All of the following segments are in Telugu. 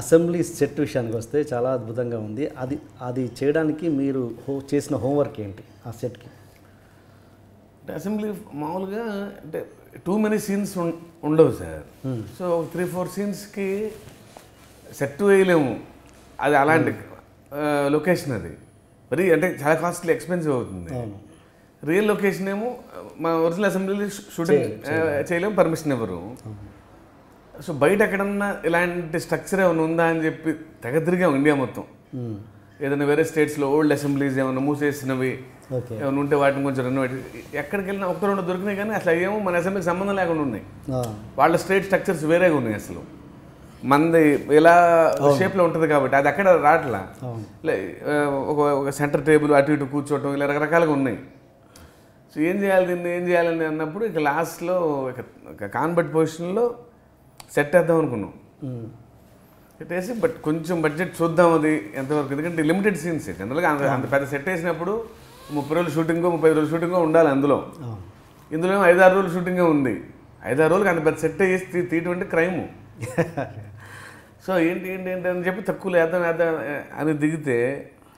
అసెంబ్లీ సెట్ విషయానికి వస్తే చాలా అద్భుతంగా ఉంది. అది అది చేయడానికి మీరు చేసిన హోంవర్క్ ఏంటి ఆ సెట్‌కి? అంటే అసెంబ్లీ మామూలుగా అంటే టూ మెనీ సీన్స్ ఉండవు సార్. సో 3-4 సీన్స్కి సెట్ వేయలేము. అది అలాంటి లొకేషన్ అది మరి అంటే చాలా కాస్ట్లీ ఎక్స్పెన్సివ్ అవుతుంది. రియల్ లొకేషన్ ఏమో మా ఒరిజినల్ అసెంబ్లీలో షూటింగ్ చేయలేము, పర్మిషన్ ఇవ్వరు. సో బయట ఎక్కడన్నా ఇలాంటి స్ట్రక్చర్ ఏమైనా ఉందా అని చెప్పి తెగ తిరిగాం ఇండియా మొత్తం. ఏదైనా వేరే స్టేట్స్లో ఓల్డ్ అసెంబ్లీస్ ఏమైనా మూసేసినవి ఏమైనా ఉంటే వాటిని కొంచెం రెనోవేట్, ఎక్కడికి వెళ్ళినా ఒక్క రెండు దొరికినాయి. కానీ అసలు ఏమో మన అసెంబ్లీకి సంబంధం లేకుండా ఉన్నాయి. వాళ్ళ స్టేట్ స్ట్రక్చర్స్ వేరేగా ఉన్నాయి. అసలు మనది ఇలా షేప్లో ఉంటుంది కాబట్టి అది అక్కడ రావట్లా. ఒక సెంటర్ టేబుల్ అటు ఇటు కూర్చోవటం ఇలా రకరకాలుగా ఉన్నాయి. సో ఏం చేయాలి దీన్ని, ఏం చేయాలని అన్నప్పుడు ఇక లాస్ట్లో ఒక కాన్బెట్ పొజిషన్లో సెట్ వేద్దాం అనుకున్నాం. సెట్ వేసి బట్ కొంచెం బడ్జెట్ చూద్దాం అది ఎంతవరకు, ఎందుకంటే లిమిటెడ్ సీన్స్ జనరల్గా అంత పెద్ద సెట్ వేసినప్పుడు 30 రోజులు షూటింగో 30 రోజులు షూటింగో ఉండాలి. ఇందులో ఏమో 5-6 రోజులు షూటింగే ఉంది. 5-6 రోజులకి అంత పెద్ద సెట్ వేసి తీయటం అంటే క్రైము. సో ఏంటి అని చెప్పి తక్కువ వేద్దాం అని దిగితే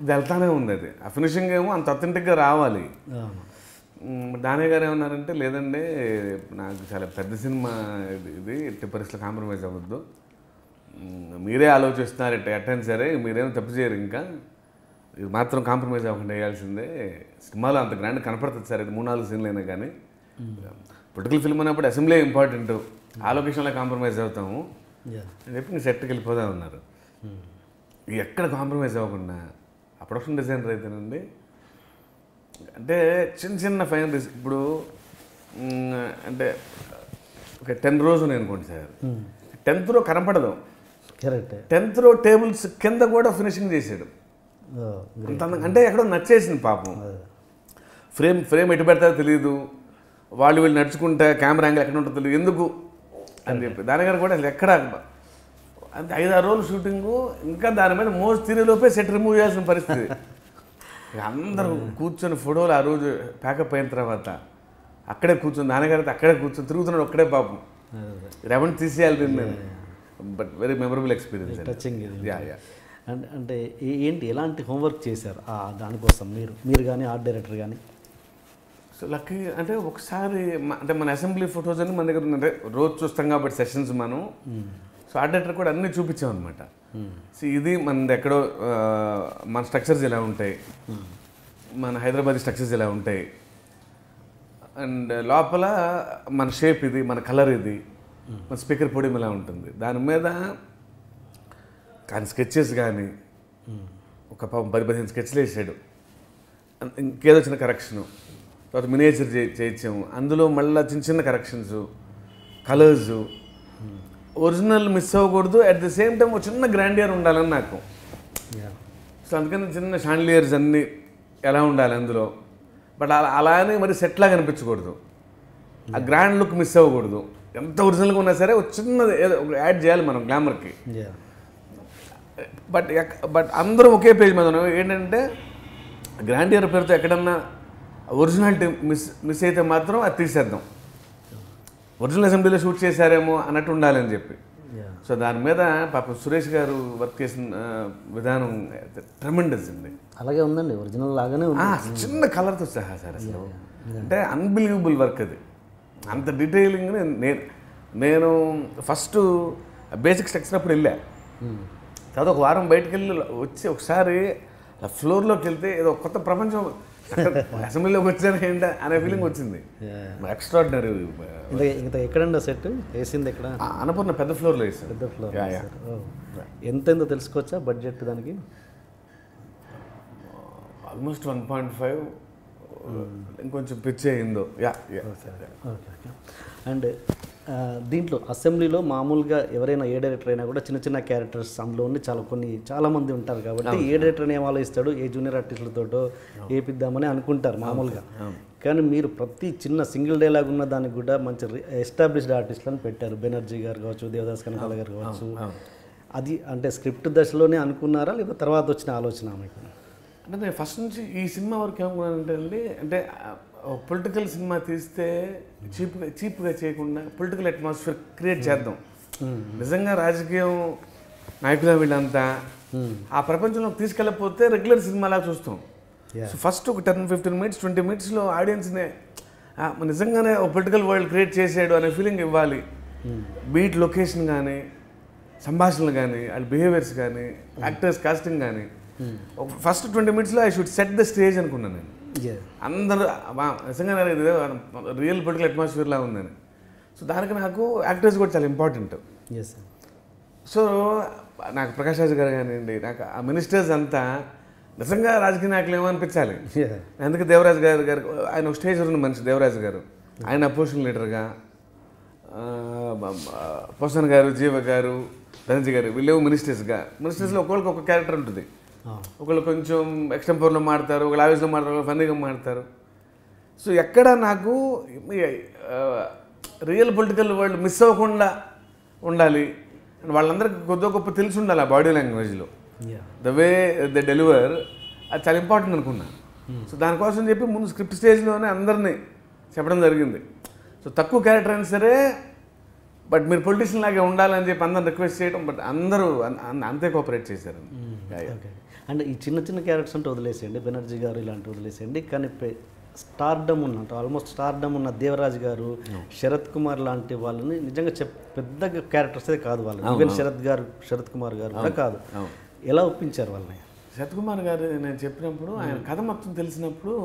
ఇది వెళ్తానే ఉంది. అది ఆ ఫినిషింగ్ ఏమో అంత అథెంటిక్గా రావాలి. దానయ్య గారు ఏమన్నారంటే లేదండి నాకు చాలా పెద్ద సినిమా ఇది ఎట్టి పరిస్థితుల్లో కాంప్రమైజ్ అవ్వద్దు, మీరే ఆలోచిస్తున్నారు ఎట్టని సరే మీరేమో తప్పు చేయరు, ఇంకా ఇది మాత్రం కాంప్రమైజ్ అవ్వకుండా వేయాల్సిందే, సినిమాలో అంత గ్రాండ్ కనపడుతుంది సార్, ఇది 3-4 సీన్లు అయినా కానీ పొలిటికల్ ఫిల్మ్ అన్నప్పుడు అసెంబ్లీ ఇంపార్టెంట్, ఆ లొకేషన్లో కాంప్రమైజ్ అవుతాము అని చెప్పి నేను సెట్కి వెళ్ళిపోదా ఉన్నారు. ఎక్కడ కాంప్రమైజ్ అవ్వకుండా ఆ ప్రొడక్షన్ డిజైనర్ అయితేనండి అంటే చిన్న ఫైన్ ఇప్పుడు అంటే ఒక 10 రోజు నేను అనుకోండి సార్, 10th రో కనపడదు, 10th రో టేబుల్స్ కింద కూడా ఫినిషింగ్ చేసాడు. అంటే ఎక్కడో నచ్చేసింది పాపం. ఫ్రేమ్ ఎటు పెడతారో తెలియదు, వీళ్ళు నడుచుకుంటే కెమెరా యాంగిల్ ఎక్కడ ఉంటుందో తెలియదు ఎందుకు అని చెప్పి దానిగారు కూడా అసలు ఎక్కడ అంటే 5-6 రోజులు షూటింగు, ఇంకా దాని మీద మోజు తీరేలోపే సెట్ రిమూవ్ చేయాల్సిన పరిస్థితి. అందరూ కూర్చొని ఫోటోలు ఆ రోజు ప్యాకప్ అయిన తర్వాత అక్కడే కూర్చొని నాన్నగారితో అక్కడే కూర్చొని తిరుగుతున్నాడు ఒక్కడే పాపం, రెవెన్యూ తీసేయాలి దీన్ని. But very memorable experience. Touching. అంటే ఏంటి ఎలాంటి హోంవర్క్ చేశారు దానికోసం మీరు కానీ ఆర్ట్ డైరెక్టర్ కానీ? సో లక్కీ అంటే ఒకసారి అంటే మన అసెంబ్లీ ఫొటోస్ అన్ని మన దగ్గర అంటే రోజు చూస్తాం కాబట్టి సెషన్స్ మనం, సో ఆర్ట్ డైరెక్టర్ కూడా అన్నీ చూపించాం అనమాట. సో ఇది మనది ఎక్కడో మన స్ట్రక్చర్స్ ఎలా ఉంటాయి, మన హైదరాబాద్ స్ట్రక్చర్స్ ఎలా ఉంటాయి, అండ్ లోపల మన షేప్ ఇది, మన కలర్ ఇది, మన స్పీకర్ పొడియం ఎలా ఉంటుంది, దాని మీద కానీ స్కెచెస్ కానీ ఒక 10-15 స్కెచ్లు వేసాడు, ఇంకేదో చిన్న కరెక్షను, తర్వాత మినియేచర్ చేయించాము, అందులో మళ్ళీ చిన్న కరెక్షన్స్, కలర్సు, ఒరిజినల్ మిస్ అవ్వకూడదు, అట్ ది సేమ్ టైం ఒక చిన్న గ్రాండియర్ ఉండాలని నాకు. సో అందుకని చిన్న షాండ్లియర్స్ అన్నీ ఎలా ఉండాలి అందులో, బట్ అలానే మరి సెట్లా కనిపించకూడదు, ఆ గ్రాండ్ లుక్ మిస్ అవ్వకూడదు, ఎంత ఒరిజినల్గా ఉన్నా సరే ఒక చిన్నది ఏదో యాడ్ చేయాలి మనం గ్లామర్కి. బట్ అందరూ ఒకే పేజ్ మీద ఉన్నాం. ఏంటంటే గ్రాండియర్ పేరుతో ఎక్కడన్నా ఒరిజినాలిటీ మిస్ అయితే మాత్రం అది తీసేద్దాం, ఒరిజినల్ అసెంబ్లీలో షూట్ చేశారేమో అన్నట్టు ఉండాలని చెప్పి. సో దాని మీద పాపం సురేష్ గారు వర్క్ చేసిన విధానం ట్రెమెండస్ అండి. అలాగే ఉందండి, ఒరిజినల్ లాగానే ఉంది, చిన్న కలర్తో సహా సార్. అసలు అంటే అన్బిలీవబుల్ వర్క్ అది, అంత డీటెయిలింగ్. నేను ఫస్ట్ బేసిక్ స్ట్రక్చర్ అప్పుడు వెళ్ళా, తర్వాత ఒక వారం బయటకు వెళ్ళి వచ్చి ఒకసారి ఫ్లోర్లోకి వెళ్తే ఏదో కొత్త ప్రపంచం అసెంబ్లీలోకి వచ్చాను ఏంటి అనే ఫీలింగ్ వచ్చింది. ఎక్స్ట్రాడినరీ. ఇంకా ఎక్కడండి సెట్ వేసింది? ఎక్కడ? అన్నపూర్ణ పెద్ద ఫ్లోర్లో వేసాను. పెద్ద ఫ్లోర్. ఎంతైందో తెలుసుకోవచ్చా బడ్జెట్ దానికి? ఆల్మోస్ట్ 1.5, ఇంకొంచెం పిచ్ అయిందో. అండ్ దీంట్లో అసెంబ్లీలో మామూలుగా ఎవరైనా ఏ డైరెక్టర్ అయినా కూడా చిన్న క్యారెక్టర్స్ అందులో ఉండి చాలామంది ఉంటారు కాబట్టి ఏ డైరెక్టర్ ఏం ఆలోచిస్తాడు, ఏ జూనియర్ ఆర్టిస్టులతోటో ఏపిద్దామని అనుకుంటారు మామూలుగా. కానీ మీరు ప్రతి చిన్న సింగిల్ డైలాగ్ ఉన్న దానికి కూడా మంచి ఎస్టాబ్లిష్డ్ ఆర్టిస్టులను పెట్టారు. బెనర్జీ గారు కావచ్చు, దేవదాస్ కనకాల గారు కావచ్చు. అది అంటే స్క్రిప్ట్ దశలోనే అనుకున్నారా లేదా తర్వాత వచ్చిన ఆలోచన మీకు? అంటే నేను ఫస్ట్ నుంచి ఈ సినిమా వరకు ఏమనుకున్నానంటే అండి, అంటే పొలిటికల్ సినిమా తీస్తే చీప్గా చేయకుండా పొలిటికల్ అట్మాస్ఫియర్ క్రియేట్ చేద్దాం. నిజంగా రాజకీయం నాయకులు వీళ్ళంతా ఆ ప్రపంచంలోకి తీసుకెళ్ళకపోతే రెగ్యులర్ సినిమాలా చూస్తాం. సో ఫస్ట్ ఒక 10-15 మినిట్స్ 20 మినిట్స్లో ఆడియన్స్నే నిజంగానే ఒక పొలిటికల్ వరల్డ్ క్రియేట్ చేసాడు అనే ఫీలింగ్ ఇవ్వాలి. బీట్ లొకేషన్ కానీ, సంభాషణలు కానీ, వాళ్ళ బిహేవియర్స్ కానీ, యాక్టర్స్ కాస్టింగ్ కానీ, ఫస్ట్ 20 మినిట్స్లో I should set the stage అనుకున్నాను నేను. అందరూ నిజంగా రియల్ పొలిటికల్ అట్మాస్ఫియర్లా ఉందని. సో దానికి నాకు యాక్టర్స్ కూడా చాలా ఇంపార్టెంట్. సో నాకు ప్రకాష్ రాజ్ గారు కానివ్వండి, నాకు ఆ మినిస్టర్స్ అంతా నిజంగా రాజకీయ నాయకులు ఏమనిపించాలి. అందుకే దేవరాజ్ గారు ఆయన ఒక స్టేజ్ ఉన్న మనిషి. దేవరాజ్ గారు ఆయన అపోజిషన్ లీడర్గా, పోసన్ గారు, జీవ గారు, ధనంజయ్ గారు వీళ్ళేమో మినిస్టర్స్లో ఒక్కొక్కరికి ఒక క్యారెక్టర్ ఉంటుంది. ఒకళ్ళు కొంచెం ఎక్స్టెంపోర్లో మాడతారు, ఒకళ్ళు ఆవేశంలో మాడతారు, ఒకళ్ళు ఫన్నీగా మాడతారు. సో ఎక్కడ నాకు రియల్ పొలిటికల్ వరల్డ్ మిస్ అవ్వకుండా ఉండాలి. వాళ్ళందరికీ కొద్దిగా గొప్ప తెలిసి ఉండాలి ఆ బాడీ లాంగ్వేజ్లో, ద వే ద డెలివర్, అది చాలా ఇంపార్టెంట్ అనుకున్నా. సో దానికోసం చెప్పి ముందు స్క్రిప్ట్ స్టేజ్లోనే అందరినీ చెప్పడం జరిగింది. సో తక్కువ క్యారెక్టర్ అయినా సరే బట్ మీరు పొలిటీషియన్ లాగే ఉండాలని చెప్పి అందరిని రిక్వెస్ట్ చేయడం, బట్ అందరూ అంతే కోఆపరేట్ చేశారు. అంటే ఈ చిన్న చిన్న క్యారెక్టర్స్ అంటే వదిలేసేయండి, బెనర్జీ గారు ఇలాంటివి వదిలేసేయండి, కానీ స్టార్డమ్ ఉన్నట్టు ఆల్మోస్ట్ స్టార్డమ్ ఉన్న దేవరాజ్ గారు, శరత్ కుమార్ లాంటి వాళ్ళని నిజంగా పెద్ద క్యారెక్టర్సే కాదు వాళ్ళు. ఈవెన్ శరత్ కుమార్ గారు కూడా కాదు. ఎలా ఒప్పించారు వాళ్ళని? శరత్ కుమార్ గారు నేను చెప్పినప్పుడు, ఆయన కథ మొత్తం తెలిసినప్పుడు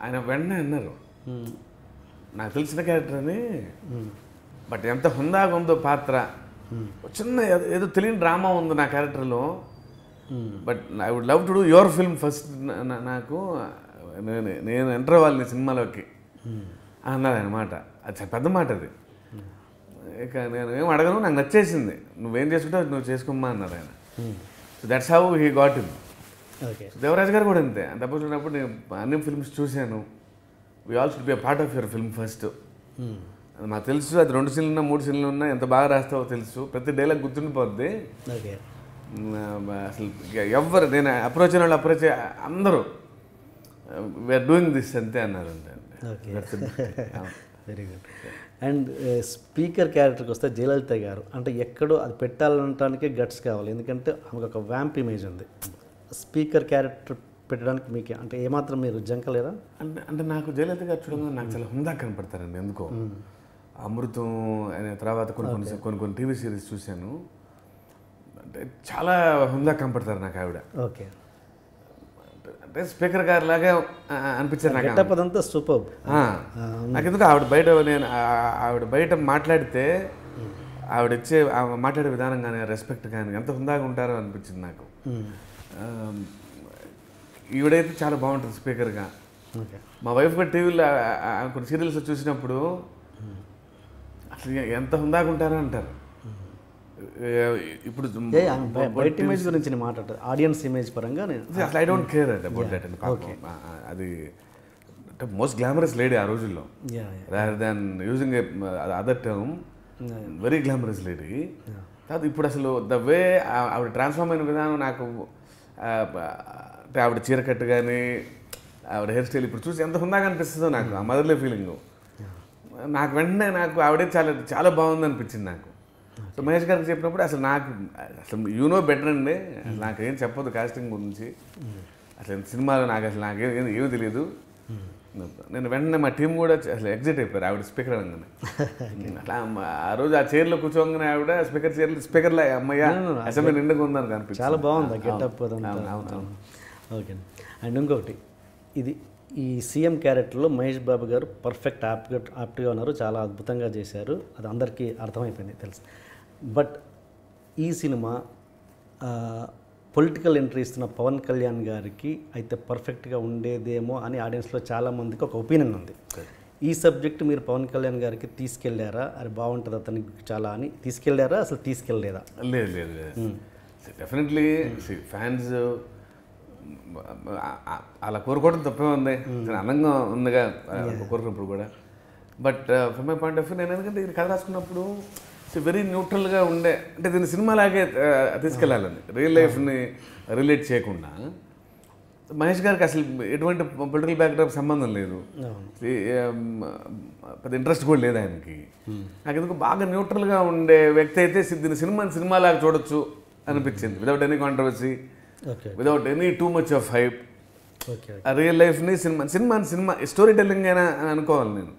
ఆయన వెంటనే అన్నారు, నాకు తెలిసిన క్యారెక్టర్ అని, బట్ ఎంత హుందాగా ఉందో పాత్ర, చిన్న ఏదో తెలియని డ్రామా ఉంది నా క్యారెక్టర్లో, but I would love to do your film first. నాకు నేను ఎంటర్ అవ్వాలి సినిమాలోకి అన్నారు ఆయన మాట. అది చాలా పెద్ద మాట అది. ఇక నేను ఏం అడగను, నాకు నచ్చేసింది, నువ్వేం చేసుకుంటావు నువ్వు చేసుకోమ్మా అన్నారు ఆయన. So that's how he got him. Devaraj garu కూడా అంతే. అంత అప్పుడు నేను అన్ని ఫిల్మ్స్ చూశాను. We all should be a part of your film first. మాకు తెలుసు అది 2 సీన్లు ఉన్నా 3 సీన్లు ఉన్నా ఎంత బాగా రాస్తావో తెలుసు, ప్రతి డైలాగ్ గుర్తుండిపోద్ది. అసలు ఎవరు నేను అప్రోచ్ అయిన వాళ్ళు అప్రోచ్ అందరూ వీఆర్ డూయింగ్ దిస్ అంతే అన్నారు. Very good. అండ్ స్పీకర్ క్యారెక్టర్కి వస్తే జయలలిత గారు అంటే ఎక్కడో అది పెట్టాలనటానికే గట్స్ కావాలి, ఎందుకంటే ఆమెకు ఒక వ్యాంప్ ఇమేజ్ ఉంది. స్పీకర్ క్యారెక్టర్ పెట్టడానికి మీకు అంటే ఏమాత్రం మీరు జంకలేరా? అంటే నాకు జయలలిత గారు చూడగా నాకు చాలా హుందా కనపడతారండి ఎందుకో. అమృతం అనే తర్వాత కొన్ని టీవీ సిరీస్ చూశాను, అంటే చాలా హుందా కనపడతారు నాకు ఆవిడ. ఓకే, అంటే స్పీకర్ గారు లాగా అనిపించారు నాకు. అదంతా సూపర్. నాకెందుకు ఆవిడ బయట మాట్లాడితే మాట్లాడే విధానం కానీ రెస్పెక్ట్ కానీ ఎంత హుందాగా ఉంటారో అనిపించింది నాకు. ఈవిడైతే చాలా బాగుంటుంది స్పీకర్గా. మా వైఫ్ కూడా టీవీలో కొన్ని సీరియల్స్ చూసినప్పుడు అసలు ఎంత హుందాగా ఉంటారో అంటారు. ఇప్పుడు బయట ఇమేజ్ గురించి మాట్లాడతారు, ఆడియన్స్ ఇమేజ్ పరంగా అసలు I don't care about that. అది అంటే మోస్ట్ గ్లామరస్ లేడీ ఆ రోజుల్లో, rather than using other term, very glamorous lady. కాదు ఇప్పుడు అసలు ద వే ఆవిడ ట్రాన్స్ఫార్మ్ అయిన విధానం నాకు, అంటే ఆవిడ చీరకట్టు కానీ ఆవిడ హెయిర్ స్టైల్ ఇప్పుడు చూసి ఎంత హుందాగా అనిపిస్తుందో నాకు, ఆ మదర్లీ ఫీలింగ్ నాకు వెంటనే ఆవిడే చాలా చాలా బాగుంది అనిపించింది నాకు. సో మహేష్ గారికి చెప్పినప్పుడు అసలు యూనో బెటర్ అండి, అసలు నాకేం చెప్పదు కాస్టింగ్ గురించి, అసలు సినిమాలో నాకేమీ తెలియదు. నేను వెంటనే మా టీం కూడా అసలు ఎగ్జిట్ అయిపోయారు ఆవిడ స్పీకర్ అనగానే. అట్లా ఆ రోజు ఆ చైర్లో కూర్చోగానే ఆవిడ స్పీకర్లో అమ్మయ్య అసెంబ్లీ నిండుగా ఉందని కనిపించింది. చాలా బాగుంది గెటప్. ఓకే. అండ్ ఇంకొకటి, ఇది ఈ సీఎం క్యారెక్టర్లో మహేష్ బాబు గారు పర్ఫెక్ట్ యాప్ట్గా ఉన్నారు, చాలా అద్భుతంగా చేశారు, అది అందరికీ అర్థమైపోయింది తెలుసు. బట్ ఈ సినిమా పొలిటికల్ ఎంట్రీ ఇస్తున్న పవన్ కళ్యాణ్ గారికి అయితే పర్ఫెక్ట్గా ఉండేదేమో అని ఆడియన్స్లో చాలామందికి ఒక ఒపీనియన్ ఉంది. ఈ సబ్జెక్ట్ మీరు పవన్ కళ్యాణ్ గారికి తీసుకెళ్ళారా, అది బాగుంటుంది అతనికి చాలా అని తీసుకెళ్ళారా, అసలు తీసుకెళ్ళలేదా? లేదు, డెఫినెట్లీ ఫ్యాన్స్ అలా కోరుకోవడం తప్పే ఉంది, అందంగా ఉందిగా కోరుకున్నప్పుడు కూడా. But from my point of view నేను ఎందుకంటే ఇది కథ రాసుకున్నప్పుడు వెరీ న్యూట్రల్గా ఉండే, అంటే దీన్ని సినిమాలాగే తీసుకెళ్ళాలని, రియల్ లైఫ్ని రిలేట్ చేయకుండా మహేష్ గారికి అసలు ఎటువంటి పొలిటికల్ బ్యాక్గ్రౌండ్ సంబంధం లేదు, పెద్ద ఇంట్రెస్ట్ కూడా లేదు ఆయనకి. నాకు ఎందుకు బాగా న్యూట్రల్గా ఉండే వ్యక్తి అయితే దీన్ని సినిమాలాగా చూడొచ్చు అనిపించింది, without any controversy, without any too much of hype. Real లైఫ్ని సినిమా స్టోరీ టెల్లింగ్ అయినా అని అనుకోవాలి నేను.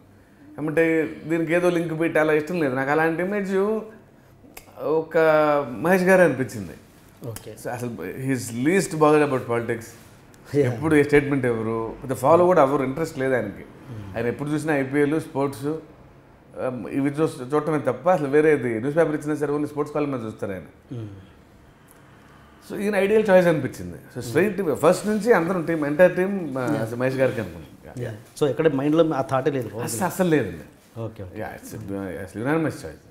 అంటే దీనికి ఏదో లింక్ పెట్టి అలా ఇష్టం లేదు నాకు. అలాంటి ఇమేజ్ ఒక మహేష్ గారే అనిపించింది. అసలు he's least bothered about politics. ఎప్పుడు ఏ స్టేట్మెంట్ ఎవరు పెద్ద ఫాలో కూడా ఎవరు ఇంట్రెస్ట్ లేదు ఆయనకి. ఆయన ఎప్పుడు చూసినా ఐపీఎల్, స్పోర్ట్స్ ఇవి చూడటమే తప్ప అసలు వేరేది న్యూస్ పేపర్ ఇచ్చినా సరే ఓన్లీ స్పోర్ట్స్ కాలం మీద చూస్తారు ఆయన. సో ఈయన ఐడియల్ చాయిస్ అనిపించింది. సో స్ట్రైట్ ఫస్ట్ నుంచి అందరం టీం ఎంటైర్ టీం మహేష్ గారికి అనుకున్నాం. సో ఎక్కడ మైండ్లో ఆ థాటే లేదు అసలు లేదండి. ఓకే అసలు యునానిమస్ చాయిస్.